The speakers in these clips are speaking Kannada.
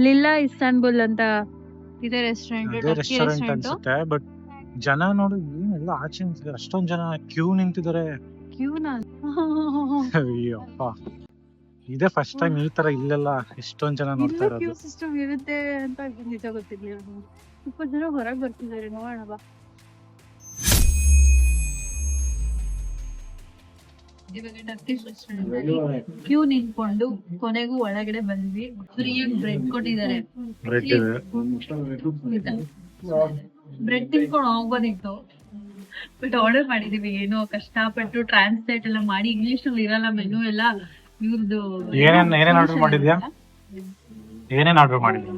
ಲಿಲ್ಲಾ ಇಸ್ತಾನ್ಬುಲ್ ಅಂತ ಇದೆ ರೆಸ್ಟೋರೆಂಟ್, ಅದೇ ರೆಸ್ಟೋರೆಂಟ್ ಅನ್ಸುತ್ತೆ. ಬಟ್ ಜನ ನೋಡಿ ಏನೆಲ್ಲ ಆಚೆ ನಿಂತಿದ್ದಾರೆ, ಅಷ್ಟೊಂದ್ ಜನ ಕ್ಯೂ ನಿಂತಿದ್ದಾರೆ. ಕ್ಯೂನಾ? ಅಯ್ಯಪ್ಪ, ಇದೇ ಫಸ್ಟ್ ಟೈಮ್ ಈ ತರ ಇಲ್ಲೆಲ್ಲ ಎಷ್ಟೊಂದ್ ಜನ ನೋಡ್ತಾ ಕ್ಯೂ ಇರೋದು. ಸಿಸ್ಟಮ್ ಇರುತ್ತೆ ಅಂತ ನಿಜ ಗೊತ್ತಿರ್ಲಿಲ್ಲ. ಸ್ವಲ್ಪ ಜನ ಹೊರಗೆ ಬರ್ತಿದ್ದಾರೆ, ನೋಡೋಣ ಬಾ. ಇವಾಗ ಟರ್ಕಿಶ್ ರೆಸ್ಟೋರೆಂಟ್ ಅಲ್ಲಿ ಕ್ಯೂ ನಿಂತ್ಕೊಂಡು ಕೊನೆಗೂ ಒಳಗಡೆ ಬಂದ್ವಿ. ಫ್ರೀಯಾಗಿ ಬ್ರೆಡ್ ಕೊಟ್ಟಿದ್ದಾರೆ. ಬ್ರೆಡ್ ತಿನ್ಕೊಂಡು ಹೋಗ್ಬೋದಿತ್ತು, ಬಟ್ ಆರ್ಡರ್ ಮಾಡಿದೀವಿ. ಏನೋ ಕಷ್ಟಪಟ್ಟು ಟ್ರಾನ್ಸ್ಲೇಟ್ ಎಲ್ಲ ಮಾಡಿ, ಇಂಗ್ಲಿಷ್ ನಲ್ಲಿ ಇರಲ್ಲ ಮೆನು ಎಲ್ಲ. ಇವ್ರದ್ದು ಏನೇನ್ ಆರ್ಡರ್ ಮಾಡಿದ್ಯಾ? ಏನೇನ್ ಆರ್ಡರ್ ಮಾಡಿದ್ಯಾ?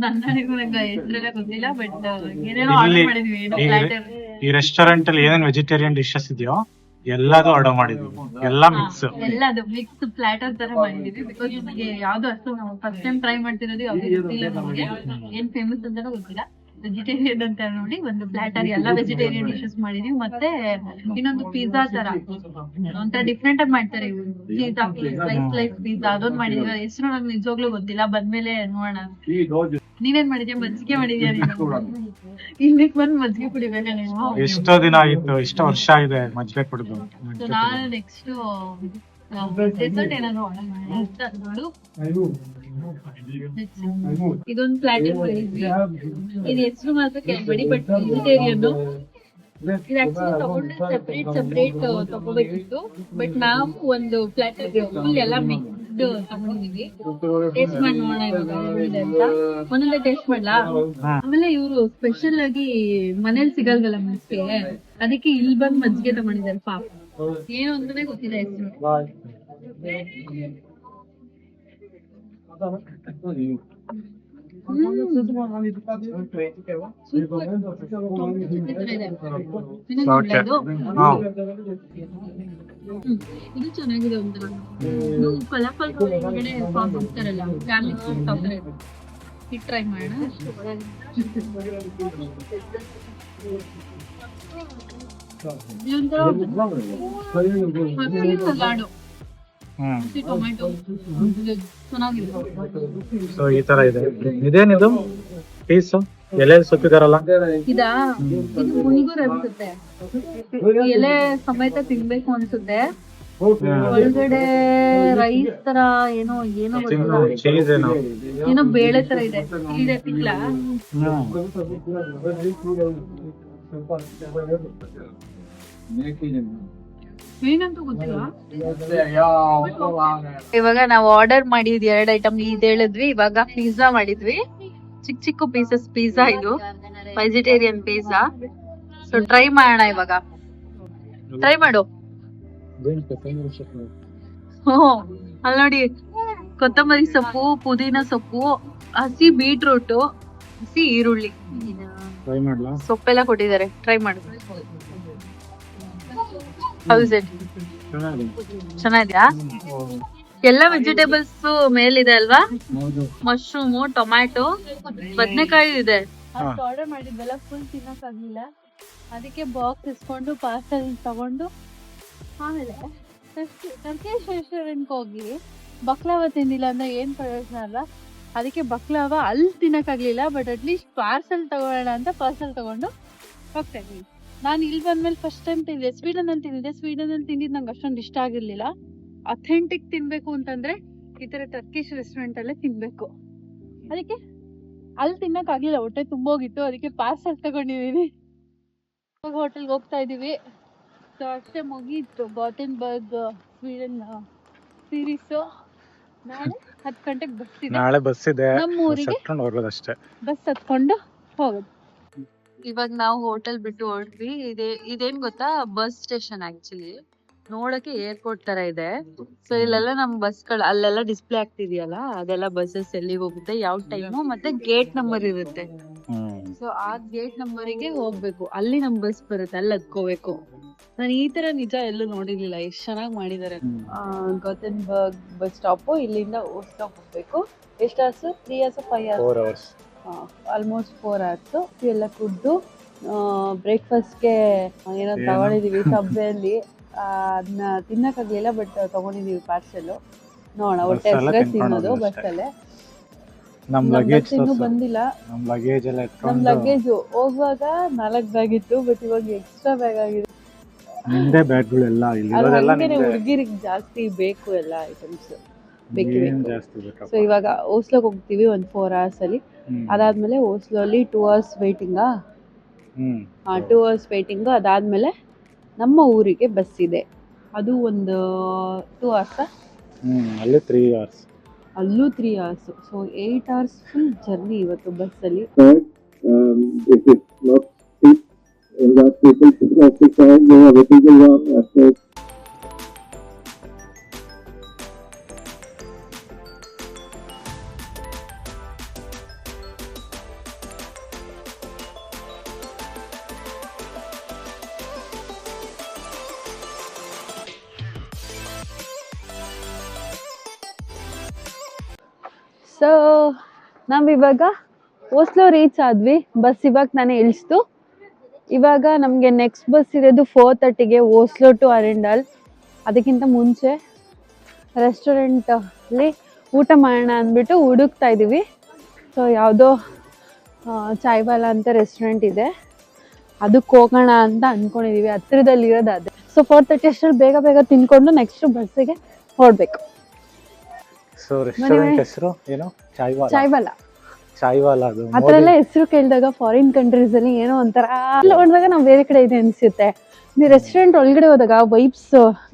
ನನಗೂ ನಂಗೆ ಹೆಸರೆಲ್ಲ ಗೊತ್ತಿಲ್ಲ, ಬಟ್ ಏನೇನೋ ಆರ್ಡರ್ ಮಾಡಿದ್ವಿ. ಏನೋ ಪ್ಲಾಟರ್. ಈ ರೆಸ್ಟೋರೆಂಟ್ ಅಲ್ಲಿ ಏನೇನ್ ವೆಜಿಟೇರಿಯನ್ ಡಿಶಸ್ ಇದೆಯೋ ಎಲ್ಲಾದು ಆರ್ಡರ್ ಮಾಡಿದ್ವಿ. ಎಲ್ಲಾ ಮಿಕ್ಸ್, ಎಲ್ಲದು ಮಿಕ್ಸ್ ಪ್ಲಾಟರ್ ತರ ಮಾಡಿದೀವಿ. ಬಿಕಾಸ್ ನಮಗೆ ಯಾವ್ದು ಅಷ್ಟು ನಾವು ಫಸ್ಟ್ ಟೈಮ್ ಟ್ರೈ ಮಾಡ್ತಿರೋದು, ಯಾವ್ದು ಗೊತ್ತಿಲ್ಲ ನಮಗೆ. ಏನ್ ಫೇಮಸ್ ಅಂತಾನೂ ಗೊತ್ತಿಲ್ಲ. ವೆಜಿಟೇರಿಯನ್ ಅಂತ ನೋಡಿ ಒಂದು ಪ್ಲಾಟರ್ ಎಲ್ಲ ವೆಜಿಟೇರಿಯನ್ ಡಿಶಸ್ ಮಾಡಿದೀವಿ. ಮತ್ತೆ ಇನ್ನೊಂದು ಪಿಜ್ಜಾ ತರ ಒಂಥರ ಡಿಫ್ರೆಂಟ್ ಆಗಿ ಮಾಡ್ತಾರೆ ಇವರು. ಪಿಜ್ಜಾ ಸ್ಲೈಸ್ ಪಿಜ್ಜಾ ಅದೊಂದು ಮಾಡಿದೀವಿ. ಹೆಸರು ನಂಗೆ ನಿಜವಾಗ್ಲೂ ಗೊತ್ತಿಲ್ಲ, ಬಂದ್ಮೇಲೆ ನೋಡೋಣ. ನೀನೇನ್ ಮಾಡಿದ್ಯಾ? ಮಜ್ಜಿಗೆ ಮಾಡಿದ್ಯಾ? ಇಲ್ಲಿಗೆ ಬಂದ್ ಮಜ್ಜಿಗೆ ಕುಡಿಬೇಕ ನೀವು? ಎಷ್ಟೋ ದಿನ ಆಗಿತ್ತು, ಎಷ್ಟೋ ವರ್ಷ ಆಗಿದೆ ಮಜ್ಜಿಗೆ ಕುಡಿದು. ನಾನು ನೆಕ್ಸ್ಟ್ ಡೆಸರ್ಟ್ ಏನಾದ್ರು ಆರ್ಡರ್ ಮಾಡಿ ನೋಡು. ಇದೊಂದು ಪ್ಲಾಟರ್ ಮಾಡಿದ್ವಿ. ಇದು ಹೆಸರು ಮಾತ್ರ ಕೇಳ್ಬೇಡಿ, ಬಟ್ ವೆಜಿಟೇರಿಯನ್. ಇದು ಆಕ್ಚುಲಿ ತಗೊಂಡ್ರೆ ಸೆಪರೇಟ್ ತಗೋಬೇಕಿತ್ತು, ಬಟ್ ನಾವು ಒಂದು ಪ್ಲಾಟರ್ ಫುಲ್ ಎಲ್ಲ ಮಿಕ್ಸ್ಡ್ ತಗೊಂಡಿದೀವಿ. ಟೇಸ್ಟ್ ಮಾಡಿ ನೋಡೋಣ ಇವಾಗ ಹೇಗಿದೆ ಅಂತ. ಒಂದೊಂದೇ ಟೇಸ್ಟ್ ಮಾಡ್ಲಾ? ಆಮೇಲೆ ಇವರು ಸ್ಪೆಷಲ್ ಆಗಿ ಮನೇಲಿ ಸಿಗಲ್ವಲ್ಲ ಮಜ್ಜಿಗೆ, ಅದಕ್ಕೆ ಇಲ್ಲಿ ಬಂದ್ ಮಜ್ಜಿಗೆ ತಗೊಂಡಿದ್ದಾರೆ. ಪಾಪ ಏನು ಅಂತಾನೆ ಗೊತ್ತಿಲ್ಲ ಹೆಸರು. ಇದು ಚೆನ್ನಾಗಿದೆ. ಒಂಥರ ಇದು ಫಲಾಫಲ್ ಒಳಗಡೆ ಸಾಸ್ ಹಾಕ್ತಾರಲ್ಲ, ಗಾರ್ಲಿಕ್ ಸಾಸ್ ಹಾಕ್ತಾರೆ. ಇದು ಟ್ರೈ ಮಾಡೋಣ. ಸಲಾಡು, ಟೊಮೆಟೊ ಚೆನ್ನಾಗಿದೆ. ಸೊ ಈ ತರ ಇದೆ. ಇದೇನಿದು ಪೀಸ್ ಎಲೆ ಸುತ್ತಿದಾರಲ್ಲ? ಇದಾ? ಇದು ಮುನಿಗೂರ್ ಅನ್ಸುತ್ತೆ. ಎಲೆ ಸಮೇತ ತಿನ್ಬೇಕು ಅನ್ಸುತ್ತೆ. ಒಳಗಡೆ ರೈಸ್ ತರ ಏನೋ ಏನೋ ಏನೋ ಬೇಳೆ ತರ ಇದೆ. ಇದೆ ತಿಕ್ಲ? ಏನಂತ ಗೊತ್ತಿಲ್ಲ. ಇವಾಗ ನಾವು ಆರ್ಡರ್ ಮಾಡಿದ್ವಿ 2 ಐಟಮ್. ಇದು ಹೇಳಿದ್ವಿ. ಇವಾಗ ಪಿಜ್ಜಾ ಮಾಡಿದ್ವಿ. ಚಿಕ್ಕ ಚಿಕ್ಕ ಪೀಸಸ್ ಪಿಜ್ಜಾ. ಇದು ವೆಜಿಟೇರಿಯನ್ ಪಿಜ್ಜಾ. ಸೊ ಟ್ರೈ ಮಾಡೋಣ ಇವಾಗ. ಟ್ರೈ ಮಾಡು. ಅಲ್ಲಿ ನೋಡಿ, ಕೊತ್ತಂಬರಿ ಸೊಪ್ಪು, ಪುದೀನ ಸೊಪ್ಪು, ಹಸಿ ಬೀಟ್ರೂಟ್, ಹಸಿ ಈರುಳ್ಳಿ, ಸೊಪ್ಪೆಲ್ಲ ಕೊಟ್ಟಿದ್ದಾರೆ. ಟ್ರೈ ಮಾಡು. ಚೆನ್ನಾಗಿದ್ಯಾ? ಎಲ್ಲ ವೆಜಿಟೇಬಲ್ಸ್ ಮೇಲಿದೆ ಅಲ್ವಾ? ಮಶ್ರೂಮು, ಟೊಮ್ಯಾಟೊ, ಬದನೆಕಾಯಿ ಇದೆ. ಆರ್ಡರ್ ಮಾಡಿದ್ವಲ್ಲ, ಫುಲ್ ತಿನ್ನಕ್ ಆಗ್ಲಿಲ್ಲ. ಅದಕ್ಕೆ ಬಾಕ್ಸ್ ಇಸ್ಕೊಂಡು ಪಾರ್ಸಲ್ ತಗೊಂಡು ಆಮೇಲೆ ಟರ್ಕಿಶ್ ರೆಸ್ಟೋರೆಂಟ್ ಹೋಗಿ ಬಕ್ಲಾವ ತಿಂದಿಲ್ಲ ಅಂದ್ರೆ ಏನ್ ಪ್ರಯೋಜನ ಅಲ್ಲ. ಅದಕ್ಕೆ ಬಕ್ಲಾವ ಅಲ್ಲಿ ತಿನ್ನಕ್ ಆಗ್ಲಿಲ್ಲ, ಬಟ್ ಅಟ್ಲೀಸ್ಟ್ ಪಾರ್ಸಲ್ ತಗೋಣ ಅಂತ ಪಾರ್ಸಲ್ ತಗೊಂಡು ಹೋಗ್ತಾ ಇದೀವಿ. ನಾನು ಇಲ್ಲಿ ಬಂದ್ಮೇಲೆ ಫಸ್ಟ್ ಟೈಮ್ ತಿಂದಿದ್ದೆ. ಸ್ವೀಡನ್ ಅಲ್ಲಿ ತಿಂದಿದ್ದು ನಂಗೆ ಅಷ್ಟೊಂದು ಇಷ್ಟ ಆಗಿರ್ಲಿಲ್ಲ. ಅಥೆಂಟಿಕ್ ತಿನ್ಬೇಕು ಅಂತಂದ್ರೆ ಈ ತರ ಟರ್ಕಿಶ್ ರೆಸ್ಟೋರೆಂಟ್ ಅಲ್ಲೇ ತಿನ್ಬೇಕು. ಅದಕ್ಕೆ ಅಲ್ಲಿ ತಿನ್ನಕ್ ಆಗ್ಲಿಲ್ಲ, ಹೊಟ್ಟೆ ತುಂಬೋಗಿತ್ತು. ಅದಕ್ಕೆ ಪಾರ್ಸಲ್ ತಗೊಂಡಿದೀನಿ. ಹೋಟೆಲ್ಗೆ ಹೋಗ್ತಾ ಇದೀವಿ. ಸೊ ಅಷ್ಟೇ ಮುಗೀತು ಗಾಥೆನ್ಬರ್ಗ್ ಸ್ವೀಡನ್ ಸೀರೀಸ್. ನಾಳೆ 10 ಗಂಟೆಗೆ ಬಸ್ ಇದೆ. ನಾಳೆ ಬಸ್ ಇದೆ, ನಮ್ಮೂರಿಗೆ ಅಷ್ಟೇ. ಬಸ್ ಹತ್ಕೊಂಡು ಹೋಗೋದು. ಇವಾಗ ನಾವು ಹೋಟೆಲ್ ಬಿಟ್ಟು ಹೊರಟ್ವಿ. ಇದೇನ್ ಗೊತ್ತಾ, ಬಸ್ ಸ್ಟೇಷನ್. ಆಕ್ಚುಲಿ ನೋಡಕ್ಕೆ ಏರ್ಪೋರ್ಟ್ ತರ ಇದೆ. ಸೊ ಇಲ್ಲೆಲ್ಲ ನಮ್ ಬಸ್ಗಳು ಅಲ್ಲೆಲ್ಲ ಡಿಸ್ಪ್ಲೇ ಆಗ್ತಿದೆಯಲ್ಲ, ಅದೆಲ್ಲ ಬಸ್ಸಸ್ ಎಲ್ಲಿಗೆ ಹೋಗುತ್ತೆ, ಯಾವ ಟೈಮು, ಮತ್ತೆ ಗೇಟ್ ನಂಬರ್ ಇರುತ್ತೆ. ಸೊ ಆ ಗೇಟ್ ನಂಬರಿಗೆ ಹೋಗ್ಬೇಕು. ಅಲ್ಲಿ ನಮ್ ಬಸ್ ಬರುತ್ತೆ, ಅಲ್ಲಿ ಹತ್ಕೋಬೇಕು. ನಾನು ಈ ತರ ನಿಜ ಎಲ್ಲೂ ನೋಡಿರ್ಲಿಲ್ಲ. ಎಷ್ಟು ಚೆನ್ನಾಗಿ ಮಾಡಿದ್ದಾರೆ. ಗಾಥೆನ್ಬರ್ಗ್ ಬಸ್ ಸ್ಟಾಪ್. ಇಲ್ಲಿಂದ ಓಸ್ಲೋ ಹೋಗ್ಬೇಕು. ಎಷ್ಟು hours? 3 hours 5 hours? Almost 4 hours. ಎಲ್ಲ ಕುಡ್ದು ಬ್ರೇಕ್ಫಾಸ್ಟ್ಗೆ ಏನೋ ತಗೊಂಡಿದೀವಿ ಸಬ್ವೆಯಲ್ಲಿ. ಅದನ್ನ ತಿನ್ನಕ್ಕಾಗ್ಲಿಲ್ಲ, ಬಟ್ ತಗೊಂಡಿದೀವಿ ಪಾರ್ಸೆಲ್. ನೋಡೋಣ, ಹೊಟ್ಟೆ ಹಸ್ರೆ ತಿನ್ನೋದು ಬಸ್ಸಲ್ಲೇ. ನಮ್ ನಮ್ ಲಗೇಜ್ ಬಸ್ ಇನ್ನೂ ಬಂದಿಲ್ಲ. ನಮ್ ಲಗೇಜ್ ಎಲ್ಲ ನಮ್ ಎತ್ಕೊಂಡು ಲಗೇಜ್ ಹೋಗುವಾಗ 4 ಬ್ಯಾಗ್ ಇತ್ತು, ಬಟ್ ಇವಾಗ ಎಕ್ಸ್ಟ್ರಾ ಬ್ಯಾಗ್ ಆಗಿದೆ. ನಿಂದೆ ಬ್ಯಾಗ್ಗಳೆಲ್ಲ ಅದು ಇಲ್ಲಿರೋದೆಲ್ಲ ಹಂಗೇನೆ ನಿಂದೆ. ಹುಡುಗಿರಿಗೆ ಜಾಸ್ತಿ ಬೇಕು ಎಲ್ಲ ಐಟಮ್ಸ್ ಬೇಕೇ ಏನ್ ಬೇಕು. ಜಾಸ್ತಿ ಸೊ ಬೇಕಪ್ಪ. ಇವಾಗ ಓಸ್ಲೋಗೆ ಹೋಗ್ತೀವಿ ಒಂದು 4 hours ಅಲ್ಲಿ. ಅದಾದ್ಮೇಲೆ ಓಸ್ಲೋಲಿ 2 hours ವೇಟಿಂಗಾ, 2 hours ವೇಟಿಂಗು. ಅದಾದ್ಮೇಲೆ ನಮ್ಮ ಊರಿಗೆ ಬಸ್ ಇದೆ, ಅದು ಒಂದು 2 hours. ಅಲ್ಲಿ 3 hours. ಅಲ್ಲೂ 3 hours. So 8 hours full journey ಇವತ್ತು ಬಸ್ಸಲ್ಲಿ. If it's not cheap, that people should not take time. They have a bigger one after. So ನಾವಿವಾಗ ಓಸ್ಲೋ ರೀಚ್ ಆದ್ವಿ. ಬಸ್ ಇವಾಗ ತಾನೇ ಇಳಿಸ್ತು. ಇವಾಗ ನಮಗೆ ನೆಕ್ಸ್ಟ್ ಬಸ್ ಇರೋದು 4:30ಗೆ ಓಸ್ಲೋ ಟು ಅರಿಂಡಲ್. ಅದಕ್ಕಿಂತ ಮುಂಚೆ ರೆಸ್ಟೋರೆಂಟಲ್ಲಿ ಊಟ ಮಾಡೋಣ ಅಂದ್ಬಿಟ್ಟು ಹುಡುಕ್ತಾ ಇದ್ದೀವಿ. ಸೊ ಯಾವುದೋ ಚಾಯ್ವಾಲ ಅಂತ ರೆಸ್ಟೋರೆಂಟ್ ಇದೆ, ಅದಕ್ಕೆ ಹೋಗೋಣ ಅಂತ ಅಂದ್ಕೊಂಡಿದ್ದೀವಿ. ಹತ್ತಿರದಲ್ಲಿರೋದು ಅದೇ. ಸೊ 4:30 ಅಷ್ಟರಲ್ಲಿ ಬೇಗ ಬೇಗ ತಿನ್ಕೊಂಡು ನೆಕ್ಸ್ಟ್ ಬಸ್ಸಿಗೆ ಹೊರಡ್ಬೇಕು. ಸೊ ರೆಸ್ಟೋರೆಂಟ್ ಹೆಸರು ಏನು? ಚಾಯ್ವಾಲ. ಚಾಯ್ವಾಲ. ಅದು ಆ ಥರ ಎಲ್ಲ ಹೆಸರು ಕೇಳಿದಾಗ ಫಾರಿನ್ ಕಂಟ್ರೀಸ್ ಅಲ್ಲಿ ಏನೋ ಒಂಥರ ನೋಡಿದಾಗ ನಾವು ಬೇರೆ ಕಡೆ ಇದೆ ಅನ್ಸುತ್ತೆ. ನೀವು ರೆಸ್ಟೋರೆಂಟ್ ಒಳಗಡೆ ಹೋದಾಗ ವೈಬ್ಸ್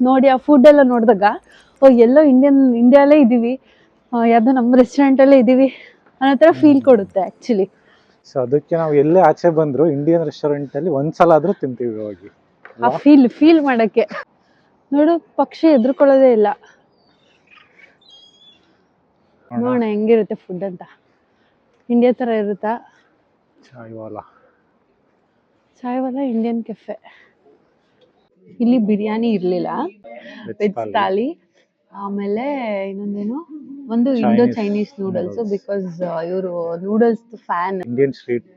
ನೋಡಿ, ಆ ಫುಡ್ ಎಲ್ಲ ನೋಡಿದಾಗ ಎಲ್ಲೋ ಇಂಡಿಯಾಲೇ ಇದ್ದೀವಿ, ಯಾವುದೋ ನಮ್ಮ ರೆಸ್ಟೋರೆಂಟಲ್ಲೇ ಇದ್ದೀವಿ ಅನ್ನೋ ಥರ ಫೀಲ್ ಕೊಡುತ್ತೆ ಆ್ಯಕ್ಚುಲಿ. ಸೊ ಅದಕ್ಕೆ ನಾವು ಎಲ್ಲೇ ಆಚೆ ಬಂದ್ರು ಇಂಡಿಯನ್ ರೆಸ್ಟೋರೆಂಟ್ ಅಲ್ಲಿ ಒಂದ್ಸಲ ಆದ್ರೂ ತಿಂತೀವಿ ಹೋಗಿ, ಆ ಫೀಲ್ ಮಾಡಕ್ಕೆ. ನೋಡು, ಪಕ್ಷಿ ಎದುರ್ಕೊಳ್ಳೋದೇ ಇಲ್ಲ. ನೋಡೋಣ ಹೆಂಗಿರುತ್ತೆ ಫುಡ್ ಅಂತ. ಇಂಡಿಯಾ ಥರ ಇರುತ್ತಾ? Chaiwala Indian cafe. ಇಲ್ಲಿ ಬಿರಿಯಾನಿ ಇರಲಿಲ್ಲ, ವೆಜ್ ಥಾಲಿ, ಆಮೇಲೆ ಇನ್ನೊಂದೇನು, ಒಂದು ಇಂಡೋ ಚೈನೀಸ್ ನೂಡಲ್ಸ್. ಬಿಕಾಸ್ ಇವರು noodles fan. Indian street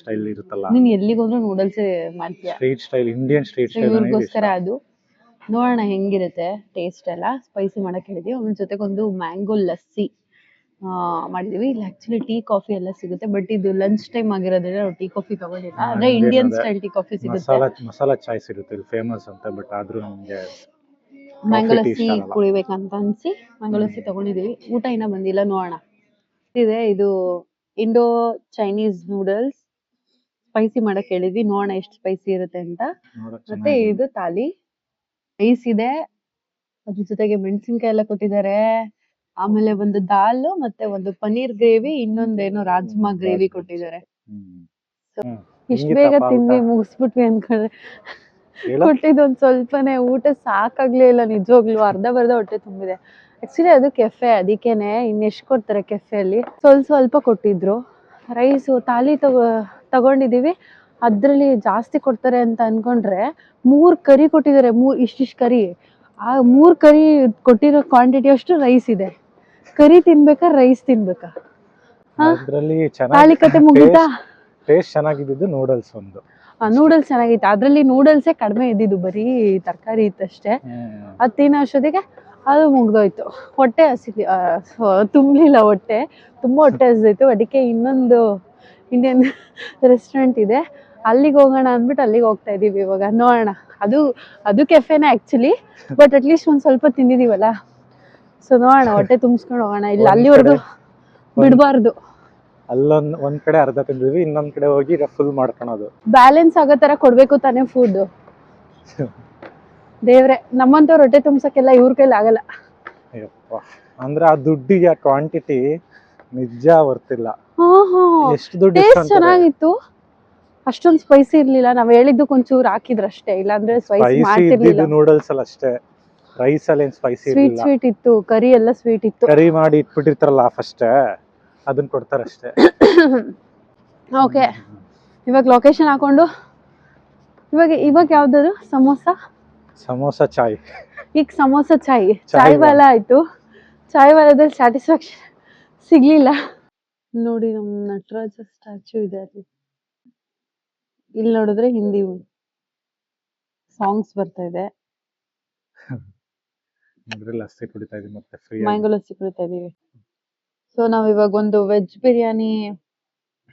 style ಇರುತ್ತಲ್ಲ, ನೀನು ಎಲ್ಲಿಗೆ ಹೋದ್ರೂ ನೂಡಲ್ಸ್ ಮಾಡ್ತೀಯ. Street style, Indian street style. ಇವ್ರಿಗೋಸ್ಕರ ಅದು ನೋಡೋಣ ಹೆಂಗಿರುತ್ತೆ ಟೇಸ್ಟ್ ಎಲ್ಲ. ಸ್ಪೈಸಿ ಮಾಡಕ್ಕೆ ಹೇಳಿದ್ವಿ. ಅದ್ರ ಜೊತೆಗೊಂದು ಮ್ಯಾಂಗೋ ಲಸ್ಸಿ ಮಾಡಿದೀವಿ. ಇಲ್ಲಿ ಆಕ್ಚುಲಿ ಟೀ ಕಾಫಿ ಎಲ್ಲ ಸಿಗುತ್ತೆ, ಬಟ್ ಇದು ಲಂಚ್ ಟೈಮ್ ಆಗಿರೋದ್ರಿಂದ ನಾವು ಟೀ ಕಾಫಿ ತಗೊಂಡಿಲ್ಲ. ಅಂದ್ರೆ ಇಂಡಿಯನ್ ಸ್ಟೈಲ್ ಟೀ ಕಾಫಿ ಸಿಗುತ್ತೆ. ಮಸಾಲಾ ಚಾಯ್ ಸಿಗುತ್ತೆ ಇಲ್ಲಿ ಫೇಮಸ್ ಅಂತ, ಬಟ್ ಆದ್ರೂ ನಮಗೆ ಮ್ಯಾಂಗೋ ಲಸ್ಸಿ ಕುಡಿಬೇಕಂತ ಅನ್ಸಿ ಮ್ಯಾಂಗೋ ಲಸ್ಸಿ ತಗೊಂಡಿದೀವಿ. ಊಟ ಇನ್ನ ಬಂದಿಲ್ಲ, ನೋಡೋಣ. ಇದು ಇಂಡೋ ಚೈನೀಸ್ ನೂಡಲ್ಸ್ ಸ್ಪೈಸಿ ಮಾಡಕ್ ಹೇಳಿದ್ವಿ, ನೋಡೋಣ ಎಷ್ಟು ಸ್ಪೈಸಿ ಇರುತ್ತೆ ಅಂತ. ಮತ್ತೆ ಇದು ಥಾಲಿ ರೈಸ್ ಇದೆ, ಅದ್ರ ಜೊತೆಗೆ ಮೆಣಸಿನ್ಕಾಯಿ ಎಲ್ಲ ಕೊಟ್ಟಿದ್ದಾರೆ. ಆಮೇಲೆ ಒಂದು ದಾಲ್, ಮತ್ತೆ ಒಂದು ಪನ್ನೀರ್ ಗ್ರೇವಿ, ಇನ್ನೊಂದೇನೋ ರಾಜ್ಮಾ ಗ್ರೇವಿ ಕೊಟ್ಟಿದ್ದಾರೆ. ಇಷ್ಟು ಬೇಗ ತಿಂದ್ವಿ ಮುಗಿಸ್ಬಿಟ್ವಿ ಅನ್ಕೊಂಡ್ರೆ ಕೊಟ್ಟಿದ್ದು ಒಂದ್ ಸ್ವಲ್ಪನೇ. ಊಟ ಸಾಕಾಗ್ಲೇ ಇಲ್ಲ ನಿಜವಾಗ್ಲು, ಅರ್ಧ ಬರ್ಧ ಹೊಟ್ಟೆ ತುಂಬಿದೆ. ಆಕ್ಚುಲಿ ಅದು ಕೆಫೆ, ಅದಕ್ಕೇನೆ ಇನ್ನೆಷ್ಟು ಕೊಡ್ತಾರೆ ಕೆಫೆಯಲ್ಲಿ, ಸ್ವಲ್ಪ ಕೊಟ್ಟಿದ್ರು. ರೈಸು ಥಾಲಿ ತಗೊಂಡಿದೀವಿ, ಅದ್ರಲ್ಲಿ ಜಾಸ್ತಿ ಕೊಡ್ತಾರೆ ಅಂತ ಅನ್ಕೊಂಡ್ರೆ 3 ಕರಿ ಕೊಟ್ಟಿದ್ದಾರೆ. ಇಷ್ಟಿಷ್ಟು ಕರಿ. ಆ 3 ಕರಿ ಕೊಟ್ಟಿರೋ ಕ್ವಾಂಟಿಟಿ ಅಷ್ಟು ರೈಸ್ ಇದೆ. ಕರಿ ತಿನ್ಬೇಕಾ ರೈಸ್ ತಿನ್ಬೇಕಾ? ಥಾಲಿ ಕತೆ ಮುಗಿತಾ? ಟೇಸ್ಟ್ ಚೆನ್ನಾಗಿದ್ದು ನೂಡಲ್ಸ್ ಒಂದು. ನೂಡಲ್ಸ್ ಚೆನ್ನಾಗಿತ್ತು. ಅದ್ರಲ್ಲಿ ನೂಡಲ್ಸೇ ಕಡಿಮೆ ಇದ್ದಿದ್ದು, ಬರೀ ತರಕಾರಿ ಇತ್ತಷ್ಟೇ. ಅದು ತಿನ್ನೋ ಅಷ್ಟೊತ್ತಿಗೆ ಅದು ಮುಗ್ದೋಯ್ತು. ಹೊಟ್ಟೆ ತುಂಬಲಿಲ್ಲ, ತುಂಬಾ ಹೊಟ್ಟೆ ಹಸಿದೋಯ್ತು. ಅದಕ್ಕೆ ಇನ್ನೊಂದು ಇಂಡಿಯನ್ ರೆಸ್ಟೋರೆಂಟ್ ಇದೆ, ಅಲ್ಲಿಗೆ ಹೋಗೋಣ ಅಂದ್ಬಿಟ್ಟು ಅಲ್ಲಿಗೆ ಹೋಗ್ತಾ ಇದೀವಿ ಇವಾಗ. ನೋಡೋಣ. ಅದು ಕೆಫೆನೇ ಆಕ್ಚುಲಿ, ಬಟ್ ಅಟ್ಲೀಸ್ಟ್ ಒಂದ್ ಸ್ವಲ್ಪ ತಿಂದಿದೀವಲ್ಲ. ಸೊ ನೋಡೋಣ, ಹೊಟ್ಟೆ ತುಂಬಿಸ್ಕೊಂಡು ಹೋಗೋಣ. ಇಲ್ಲ ಅಲ್ಲಿವರೆಗೂ ಬಿಡಬಾರ್ದು. ಒಂದ್ ಕಡೆ ಅರ್ಧ ತಿಂದಿದ್ವಿ, ಇನ್ನೊಂದ್ ಕಡೆ ಹೋಗಿ ಫುಲ್ ಮಾಡ್ಕೊಳೋದು. ಬ್ಯಾಲೆನ್ಸ್ ಆಗೋ ತರ ಕೊಡ್ಬೇಕು ತಾನೇ ಫುಡ್. ದೇವ್ರೆ, ನಮ್ಮಂತವ್ರ ಹೊಟ್ಟೆ ತುಂಬ್ಸಕ್ಕೆಲ್ಲ ಇವ್ರ ಕೈಲಿ ಆಗಲ್ಲ. ಅಂದ್ರೆ ಆ ದುಡ್ಡಿಗೆ ಆ ಕ್ವಾಂಟಿಟಿ ನಿಜ ವರ್ತಿಲ್ಲ. ಎಷ್ಟು ದುಡ್ಡು. ಟೇಸ್ಟ್ ಚೆನ್ನಾಗಿತ್ತು, ಅಷ್ಟೊಂದು ಸ್ಪೈಸಿ ಇರ್ಲಿಲ್ಲ. ನಾವ್ ಹೇಳಿದ್ದಕ್ಕೆ ಒಂಚೂರು ಹಾಕಿದ್ರಷ್ಟೇ, ಇಲ್ಲಾಂದ್ರೆ ಸ್ಪೈಸಿ ಮಾಡ್ತಿರ್ಲಿಲ್ಲ. ನೂಡಲ್ಸ್ ಅಲ್ಲಿ ಅಷ್ಟೇ, ರೈಸ್ ಅಲ್ಲಿ ಏನ್ ಸ್ಪೈಸಿ ಇರ್ಲಿಲ್ಲ. ಸ್ವೀಟ್ ಇತ್ತು, ಕರಿ ಎಲ್ಲ ಸ್ವೀಟ್ ಇತ್ತು. ಕರಿ ಮಾಡಿ ಇಟ್ಬಿಟ್ಟಿರ್ತಾರಲ್ಲ ಫಸ್ಟ್, ಅದನ್ನ ಕೊಡ್ತಾರಷ್ಟೇ. ಓಕೆ, ಇವಾಗ ಲೊಕೇಶನ್ ಹಾಕೊಂಡು ಇವಾಗ ಯಾವ್ದು ಸಮೋಸಾ ಚಾಯ್. ಈಗ ಸಮೋಸಾ ಚಾಯ್ವಾಲ ಆಯ್ತು. ಚಾಯ್ವಾಲದಲ್ಲಿ ಸ್ಯಾಟಿಸ್ಫ್ಯಾಕ್ಷನ್ ಸಿಗ್ಲಿಲ್ಲ. ನೋಡಿ, ನಮ್ ನಟರಾಜ ಸ್ಟ್ಯಾಚ್ಯೂ ಇದೆ ಅಲ್ಲಿ. ಇಲ್ಲಿ ನೋಡಿದ್ರೆ ಹಿಂದಿ ಸಾಂಗ್ಸ್ ಬರ್ತಾ ಇದೆ. ಲಸ್ಸಿ ಕುಡಿತಾ ಇದೀವಿ, ಮತ್ತೆ ಮ್ಯಾಂಗೋ ಲಸ್ಸಿ ಕುಡಿತಾ ಇದೀವಿ. ಸೊ ನಾವ್ ಇವಾಗ ಒಂದು ವೆಜ್ ಬಿರಿಯಾನಿ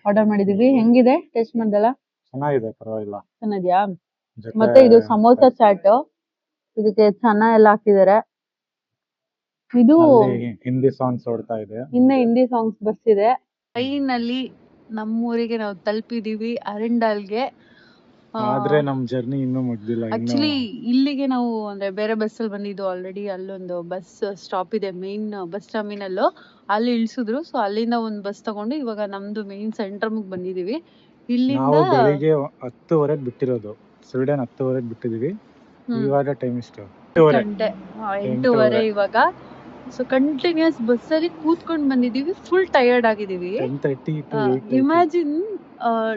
ಆರ್ಡರ್ ಮಾಡಿದೀವಿ. ಹೆಂಗಿದೆ? ಟೇಸ್ಟ್ ಮಾಡ್ದಲ್ಲ? ಚೆನ್ನಾಗಿದೆ, ಪರವಾಗಿಲ್ಲ. ಚೆನ್ನಾದ್ಯಾ? ಜೊತೆ ಮತ್ತೆ ಇದು ಸಮೋಸಾ ಚಾಟ್, ಇದಕ್ಕೆ ಚೆನ್ನ ಎಲ್ಲ ಹಾಕಿದ್ದಾರೆ. ಇದು ಅಲ್ಲಿ ಹಿಂದಿ ಸಾಂಗ್ಸ್ ಓಡ್ತಾ ಇದೆ. ಇನ್ನ ಹಿಂದಿ ಸಾಂಗ್ಸ್ ಬರ್ತಿದೆ. ಟ್ರೈನಲ್ಲಿ ನಮ್ಮೂರಿಗೆ ನಾವು ತಲುಪಿದೀವಿ, ಅರಿಂಡಾಲ್ಗೆ. ಆದ್ರೆ ನಮ್ ಜರ್ನಿ ಇನ್ನೂ ಮುಗ್ದಿಲ್ಲ. ಆಕ್ಚುಲಿ ಇಲ್ಲಿಗೆ ನಾವು ಅಂದ್ರೆ ಬೇರೆ ಬಸ್ ಅಲ್ಲಿ ಬಂದಿದ್ದು. ಆಲ್ರೆಡಿ ಅಲ್ಲೊಂದು ಬಸ್ ಸ್ಟಾಪ್ ಇದೆ, ಮೇನ್ ಬಸ್ ಟರ್ಮಿನಲ್. ಅಲ್ಲಿ ಇಳಿಸಿದ್ರು. ಸೊ ಅಲ್ಲಿಂದ ಒಂದು ಬಸ್ ತಗೊಂಡು ಇವಾಗ ನಮ್ದು ಮೇನ್ ಸೆಂಟರ್ ಬಂದಿದೀವಿ. ಇಲ್ಲಿಂದ ನಾವು ಬೆಳಿಗ್ಗೆ 10:30 ಬಿಟ್ಟಿರೋದು. ಸ್ವೀಡನ್ 10:30 ಬಿಟ್ಟಿದೀವಿ. ಇವಾಗ ಟೈಮ್ ಎಷ್ಟು? 8:30 ಇವಾಗ. ಸೊ ಕಂಟಿನ್ಯೂಸ್ ಬಸ್ ಅಲ್ಲಿ ಕೂತ್ಕೊಂಡ್ ಬಂದಿದೀವಿ. ಫುಲ್ ಟಯರ್ಡ್ ಆಗಿದೀವಿ. 10:30 to 8:30. Imagine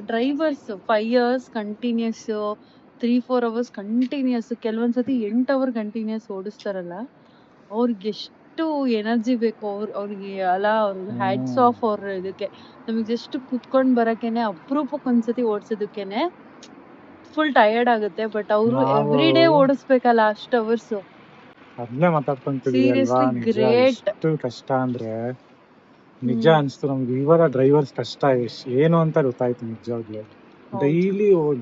drivers 5 hours continuous, 3-4 hours continuous, ಕೆಲವೊಂದ್ಸತಿ 8 hour ಕಂಟಿನ್ಯೂಸ್ ಓಡಿಸ್ತಾರಲ್ಲ, ಅವ್ರಿಗೆ ಎಷ್ಟು ಎನರ್ಜಿ ಬೇಕು. ಅವ್ರಿಗೆ ಅವ್ರಿಗೆ ಹ್ಯಾಟ್ಸ್ ಆಫ್. ಅವ್ರ ಇದಕ್ಕೆ ನಮಗೆ ಜಸ್ಟ್ ಕುತ್ಕೊಂಡ್ ಬರಕೇನೆ, ಅಪರೂಪಕ್ಕೆ ಒಂದ್ಸತಿ ಓಡಿಸೋದಕ್ಕೇನೆ ಫುಲ್ ಟಯರ್ಡ್ ಆಗುತ್ತೆ. ಬಟ್ ಅವರು ಎವ್ರಿ ಡೇ ಓಡಿಸ್ಬೇಕಲ್ಲ ಅಷ್ಟು ಅವರ್ಸ್. ಅದ್ನೇ ಮಾತಾಡ್ಕೊಂತಿದೀವಿ ಅಲ್ವಾ. Seriously great. ಎಷ್ಟು ಕಷ್ಟ ಅಂದ್ರೆ ನಿಜ ಅನ್ಸ್ತು ನಮ್ಗೆ. ಇವಾಗ ಡ್ರೈವರ್ಸ್ ಕಷ್ಟ ಏನು ಅಂತ ಗೊತ್ತಾಯ್ತು ನಿಜವಾಗ್ಲೂ.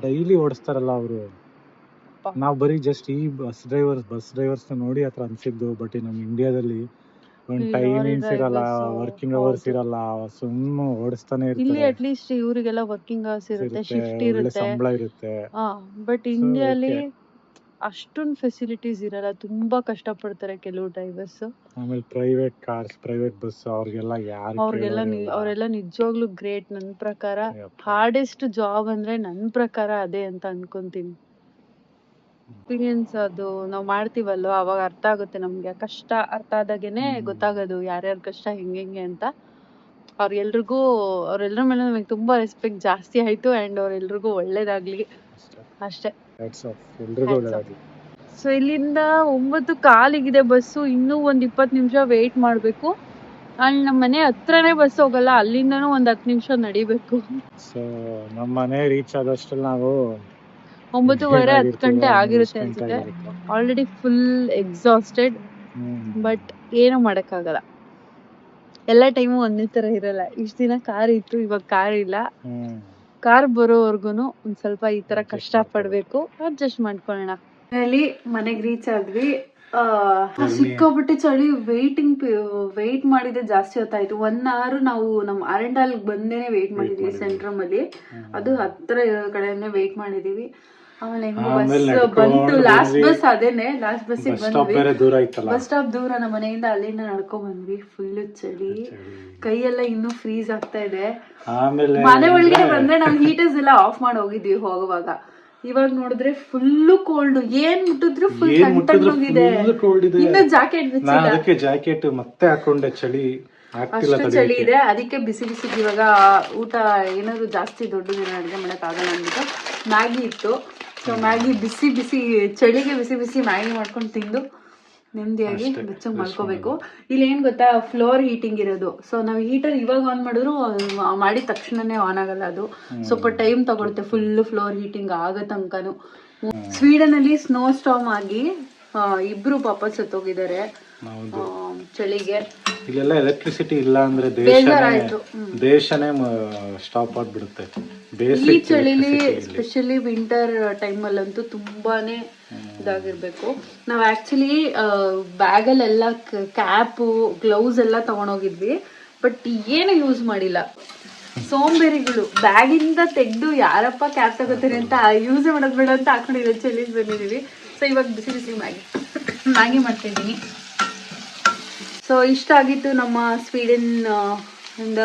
ಡೈಲಿ ಓಡಿಸ್ತಾರಲ್ಲ ಅವರು. ನಾವ್ ಬರೀ ಜಸ್ಟ್ ಈ ಬಸ್ ಡ್ರೈವರ್ಸ್ ನೋಡಿ ಹತ್ರ ಅನ್ಸಿದ್ದು. ಬಟ್ ನಮ್ ಇಂಡಿಯಾದಲ್ಲಿ ಒಂದ್ ಟೈಮಿಂಗ್ಸ್ ಇರಲ್ಲ, ವರ್ಕಿಂಗ್ ಅವರ್ಸ್ ಇರಲ್ಲ, ಸುಮ್ಮನೆ ಓಡಿಸ್ತಾನೆ ಇಲ್ಲಿ ಇರ್ತಾರೆ. ಅಟ್ ಲೀಸ್ಟ್ ಇವರಿಗೆಲ್ಲ ವರ್ಕಿಂಗ್ ಅವರ್ಸ್ ಇರುತ್ತೆ, ಶಿಫ್ಟ್ ಒಳ್ಳೆ ಇರುತ್ತೆ. ಸಂಬಳ ಇರುತ್ತೆ. ಬಟ್ ಇಂಡಿಯಾಲಿ ಅಷ್ಟೊಂದು ಫೆಸಿಲಿಟೀಸ್ ಇರಲ್ಲ. ತುಂಬಾ ಕಷ್ಟ ಪಡ್ತಾರೆ ಕೆಲವು ಡ್ರೈವರ್ಸ್. ಆಮೇಲೆ ಪ್ರೈವೇಟ್ ಕಾರ್ಸ್, ಪ್ರೈವೇಟ್ ಬಸ್ ಅವ್ರಿಗೆಲ್ಲ ಅವರೆಲ್ಲ ನಿಜವಾಗ್ಲೂ ಗ್ರೇಟ್. ನನ್ ಪ್ರಕಾರ ಹಾರ್ಡೆಸ್ಟ್ ಜಾಬ್ ಅಂದ್ರೆ ನನ್ ಪ್ರಕಾರ ಅದೇ ಅಂತ ಅನ್ಕೊಂತೀನಿ. ಎಕ್ಸ್ಪೀರಿಯನ್ಸ್ ಅದು ನಾವ್ ಮಾಡ್ತೀವಲ್ವ, ಅವಾಗ ಅರ್ಥ ಆಗುತ್ತೆ ನಮ್ಗೆ. ಕಷ್ಟ ಅರ್ಥ ಆದಾಗೇನೆ ಗೊತ್ತಾಗೋದು ಯಾರ್ಯಾರ ಕಷ್ಟ ಹೆಂಗೆ ಅಂತ. ಅವ್ರೆಲ್ರ ಮೇಲೆ ನಮಗೆ ತುಂಬಾ ರೆಸ್ಪೆಕ್ಟ್ ಜಾಸ್ತಿ ಆಯ್ತು. ಅಂಡ್ ಅವ್ರೆಲ್ರಿಗೂ ಒಳ್ಳೇದಾಗ್ಲಿ ಅಷ್ಟೇ. ಸೊ ಇಲ್ಲಿಂದ 9:15 ಬಸ್ಸು. ಇನ್ನೂ ಒಂದ್ 20 ನಿಮಿಷ ವೇಟ್ ಮಾಡ್ಬೇಕು. ಅಲ್ಲಿ ನಮ್ಮ ಮನೆ ಹತ್ರನೇ ಬಸ್ ಹೋಗಲ್ಲ, ಅಲ್ಲಿಂದನೂ ಒಂದ್ 10 ನಿಮಿಷ ನಡಿಬೇಕು. ಸೊ ನಮ್ಮ ಮನೆ ರೀಚ್ ಆದಷ್ಟು ನಾವು 9:30 10 ಗಂಟೆ ಆಗಿರುತ್ತೆ ಅನ್ಸುತ್ತೆ. Already full exhausted. ಬಟ್ ಏನು ಮಾಡಕ್ಕಾಗಲ್ಲ. ಎಲ್ಲ ಟೈಮು ಒಂದೇ ತರ ಇರಲ್ಲ. ಇಷ್ಟ ದಿನ ಕಾರ್ ಇತ್ತು, ಇವಾಗ ಕಾರ್ ಇಲ್ಲ. ಕಾರ್ ಬರೋವರ್ಗುನು ಒಂದ್ ಸ್ವಲ್ಪ ಈ ತರ ಕಷ್ಟ ಪಡ್ಬೇಕು. ಅಡ್ಜಸ್ಟ್ ಮಾಡ್ಕೊಳ್ಳೋಣ. ಮನೆಗ್ ರೀಚ್ ಆದ್ವಿ. ಸಿಕ್ಕಾಪಟ್ಟೆ ಚಳಿ. ವೇಟ್ ಮಾಡಿದ್ರೆ ಜಾಸ್ತಿ ಹೊತ್ತಾಯ್ತು. 1 hour ನಾವು ನಮ್ ಅರಿಂಡಾಲ್ ಬಂದೇನೆ ವೇಟ್ ಮಾಡಿದೀವಿ ಸೆಂಟ್ರಮ್ ಅಲ್ಲಿ. ಅದು ಹತ್ರ ಇರೋ ಕಡೆನೆ ವೇಟ್ ಮಾಡಿದೀವಿ. ಆಮೇಲೆ ಬಸ್ ಬಂತು. ಲಾಸ್ಟ್ ಬಸ್ ಅದೇನೆ. ಲಾಸ್ಟ್ ಬಸ್ಸಿಗೆ ಬಂದ್ವಿ. ಬಸ್ ಸ್ಟಾಪ್ ದೂರ ನಮ್ಮ ಮನೆಯಿಂದ. ಅಲ್ಲಿಂದ ನಡ್ಕೊಂಡ್ ಬಂದ್ವಿ. ಫುಲ್ ಚಳಿ, ಕೈಯೆಲ್ಲ ಇನ್ನೂ ಫ್ರೀಸ್ ಆಗ್ತಾ ಇದೆ. ಮನೆ ಒಳಗಡೆ ಬಂದ್ರೆ ನಾವು ಹೀಟರ್ಸ್ ಎಲ್ಲ ಆಫ್ ಮಾಡಿ ಹೋಗಿದ್ವಿ ಹೋಗುವಾಗ. ಇವಾಗ ನೋಡಿದ್ರೆ ಫುಲ್ ಕೋಲ್ಡ್. ಏನ್ ಮುಟ್ಟಿದ್ರು ಫುಲ್ ತಣ್ಣಗಿದೆ. ಇನ್ನು ಜಾಕೆಟ್ ಮತ್ತೆ ಹಾಕೊಂಡೆ. ಚಳಿ ಅಷ್ಟು ಚಳಿ ಇದೆ. ಅದಕ್ಕೆ ಬಿಸಿ ಇವಾಗ ಊಟ ಏನಾದ್ರು ಜಾಸ್ತಿ ದೊಡ್ಡದೇನೋ ಅಡುಗೆ ಮಾಡಕ್ ಆಗಲ್ಲ ಅಂದ್ಬಿಟ್ಟು ಮ್ಯಾಗಿ ಇತ್ತು. ಸೊ ಮ್ಯಾಗಿ ಬಿಸಿ ಚಳಿಗೆ ಬಿಸಿ ಮ್ಯಾಗಿ ಮಾಡ್ಕೊಂಡು ತಿಂದು ನೆಮ್ಮದಿಯಾಗಿ ಬೆಚ್ಚಗೆ ಮಾಡ್ಕೋಬೇಕು. ಇಲ್ಲಿ ಏನ್ ಗೊತ್ತಾ, ಫ್ಲೋರ್ ಹೀಟಿಂಗ್ ಇರೋದು. ಸೊ ನಾವು ಹೀಟರ್ ಇವಾಗ ಆನ್ ಮಾಡಿದ್ರು ಮಾಡಿದ ತಕ್ಷಣನೇ ಆನ್ ಆಗಲ್ಲ. ಅದು ಸ್ವಲ್ಪ ಟೈಮ್ ತಗೊಳುತ್ತೆ ಫುಲ್ ಫ್ಲೋರ್ ಹೀಟಿಂಗ್ ಆಗೋ ತನಕನು. ಸ್ವೀಡನ್ ಅಲ್ಲಿ ಸ್ನೋ ಸ್ಟಾರ್ಮ್ ಆಗಿ 2 ಪಾಪ ಸತ್ತೋಗಿದ್ದಾರೆ ಚಳಿಗೆ. ಇಲ್ಲೆಲ್ಲ ಎಲೆಕ್ಟ್ರಿಸಿಟಿ ಇಲ್ಲ ಅಂದ್ರೆ ದೇಶನೇ ಸ್ಟಾಪ್ ಆಗ್ಬಿಡುತ್ತೆ. ಈ ಚಳಿಲಿ ಸ್ಪೆಷಲಿ ವಿಂಟರ್ ಟೈಮ್ ಅಲ್ಲಂತೂ ತುಂಬಾನೇ ಇದಾಗಿರ್ಬೇಕು. ನಾವ್ ಆಕ್ಚುಲಿ ಬ್ಯಾಗಲ್ಲೆಲ್ಲ ಕ್ಯಾಪು, ಗ್ಲೌಸ್ ಎಲ್ಲ ತಗೊಂಡೋಗಿದ್ವಿ. ಬಟ್ ಏನು ಯೂಸ್ ಮಾಡಿಲ್ಲ. ಸೋಂಬೇರಿಗಳು ಬ್ಯಾಗಿಂದ ತೆಗ್ದು ಯಾರಪ್ಪ ಕ್ಯಾಪ್ ತಗೋತೀರಿ ಅಂತ ಯೂಸ್ ಮಾಡೋದ್ ಬೇಡ ಅಂತ ಹಾಕೊಂಡಿರೋ ಚಳಿ ಬಂದಿದೀವಿ. ಸೊ ಇವಾಗ ಬಿಸಿ ಮ್ಯಾಗಿ ಮಾಡ್ತಿದ್ದೀನಿ. ಸೊ ಇಷ್ಟ ಆಗಿತ್ತು ನಮ್ಮ ಸ್ವೀಡನ್ ಇಂದ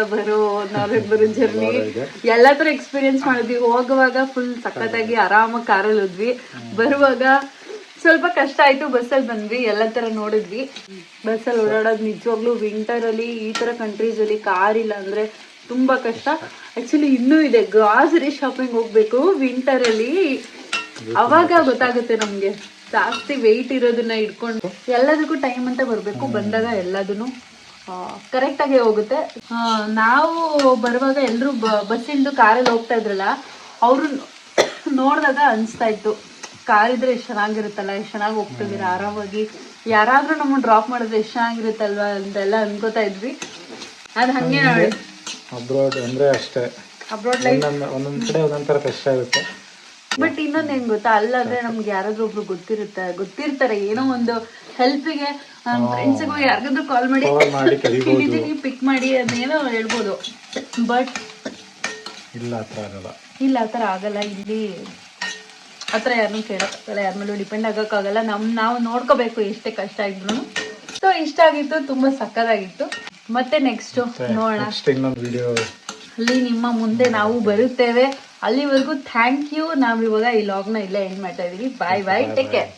ನಾರ್ವೆಗ್ ಬರೋ ಜರ್ನಿ. ಎಲ್ಲಾ ತರ ಎಕ್ಸ್ಪೀರಿಯನ್ಸ್ ಮಾಡಿದ್ವಿ. ಹೋಗುವಾಗ ಫುಲ್ ಸಖತ್ತಾಗಿ ಆರಾಮಾಗಿ ಕಾರಲ್ಲಿ ಹೋದ್ವಿ. ಬರುವಾಗ ಸ್ವಲ್ಪ ಕಷ್ಟ ಆಯ್ತು. ಬಸ್ಸಲ್ಲಿ ಬಂದ್ವಿ, ಎಲ್ಲ ತರ ನೋಡಿದ್ವಿ. ಬಸ್ಸಲ್ಲಿ ಓಡಾಡೋದು ನಿಜವಾಗ್ಲೂ ವಿಂಟರ್ ಅಲ್ಲಿ ಈ ತರ ಕಂಟ್ರೀಸ್ ಅಲ್ಲಿ ಕಾರ್ ಇಲ್ಲ ಅಂದ್ರೆ ತುಂಬಾ ಕಷ್ಟ. ಆಕ್ಚುಲಿ ಇನ್ನೂ ಇದೆ, ಗ್ರಾಸರಿ ಶಾಪಿಂಗ್ ಹೋಗ್ಬೇಕು ವಿಂಟರ್ ಅಲ್ಲಿ. ಅವಾಗ ಗೊತ್ತಾಗುತ್ತೆ ನಮ್ಗೆ. ಜಾಸ್ತಿ ವೆಯ್ಟ್ ಇರೋದನ್ನ ಇಟ್ಕೊಂಡು ಎಲ್ಲದಕ್ಕೂ ಟೈಮ್ ಅಂತ ಬರ್ಬೇಕು. ಬಂದಾಗ ಎಲ್ಲದನ್ನು ಕರೆಕ್ಟ್ ಆಗಿ ಹೋಗುತ್ತೆ. ನಾವು ಬರುವಾಗ ಎಲ್ರು ಬಸ್ಸಿಂದು ಕಾರಲ್ಲಿ ಹೋಗ್ತಾ ಇದ್ರಲ್ಲ, ಅವರು ನೋಡಿದಾಗ ಅನಿಸ್ತಾ ಇತ್ತು ಕಾರ್ ಇದ್ರೆ ಎಷ್ಟು ಚೆನ್ನಾಗಿರುತ್ತಲ್ಲ, ಎಷ್ಟು ಚೆನ್ನಾಗಿ ಹೋಗ್ತಿದ್ದೀರಾ ಆರಾಮಾಗಿ, ಯಾರಾದ್ರೂ ನಮ್ಮನ್ನು ಡ್ರಾಪ್ ಮಾಡಿದ್ರೆ ಎಷ್ಟು ಚೆನ್ನಾಗಿರುತ್ತಲ್ವಾ ಅಂತೆಲ್ಲ ಅನ್ಕೋತಾ ಇದ್ವಿ. ಅದು ಹಂಗೆ ನೋಡಿ ಅಬ್ರಾಡ್ ಅಂದ್ರೆ ಅಷ್ಟೇ, ಅಬ್ರಾಡ್ ಲೈಫ್. ಒಂದೊಂದ್ ಕಡೆ ಒಂದೊಂಥರ ಕಷ್ಟ ಇರುತ್ತೆ. ಬಟ್ ಇನ್ನೊಂದ್ ಏನ್ ಗೊತ್ತಾ, ಅಲ್ಲಾದ್ರೆ ನಮ್ಗೆ ಯಾರಾದ್ರೂ ಒಬ್ರು ಗೊತ್ತಿರ್ತಾರೆ ಏನೋ ಒಂದು ಹೆಲ್ಪಿಗೆ. ಫ್ರೆಂಡ್ಸ್ಗೂ ಯಾರಿಗಾದ್ರೂ ಕಾಲ್ ಮಾಡಿ ಕರಿಬೋದು, ಪಿಕ್ ಮಾಡಿ ಅದೇನೋ ಹೇಳ್ಬೋದು. ಬಟ್ ಇಲ್ಲ ಆ ಥರ ಆಗಲ್ಲ. ಇಲ್ಲ ಆ ಥರ ಆಗಲ್ಲ. ಇಲ್ಲಿ ಆ ಥರ ಯಾರನ್ನೂ ಕೇಳೋಕ್ಕಾಗಲ್ಲ, ಯಾರ ಮೇಲೂ ಡಿಪೆಂಡ್ ಆಗೋಕ್ಕಾಗಲ್ಲ. ನಾವು ನೋಡ್ಕೋಬೇಕು ಎಷ್ಟೇ ಕಷ್ಟ ಇದ್ರು. ಸೊ ಇಷ್ಟ ಆಗಿತ್ತು, ತುಂಬ ಸಕ್ಕತ್ತಾಗಿತ್ತು. ಮತ್ತೆ ನೆಕ್ಸ್ಟ್ ನೋಡೋಣ, ಇನ್ನೊಂದು ವಿಡಿಯೋ ಅಲ್ಲಿ ನಿಮ್ಮ ಮುಂದೆ ನಾವು ಬರುತ್ತೇವೆ. ಅಲ್ಲಿವರೆಗೂ ಥ್ಯಾಂಕ್ ಯು. ನಾವು ಇವಾಗ ಈ ಲಾಗ್ನ ಇಲ್ಲೇ ಎಂಡ್ ಮಾಡ್ತಾ ಇದೀವಿ. ಬಾಯ್ ಬಾಯ್, ಟೇಕ್ ಕೇರ್.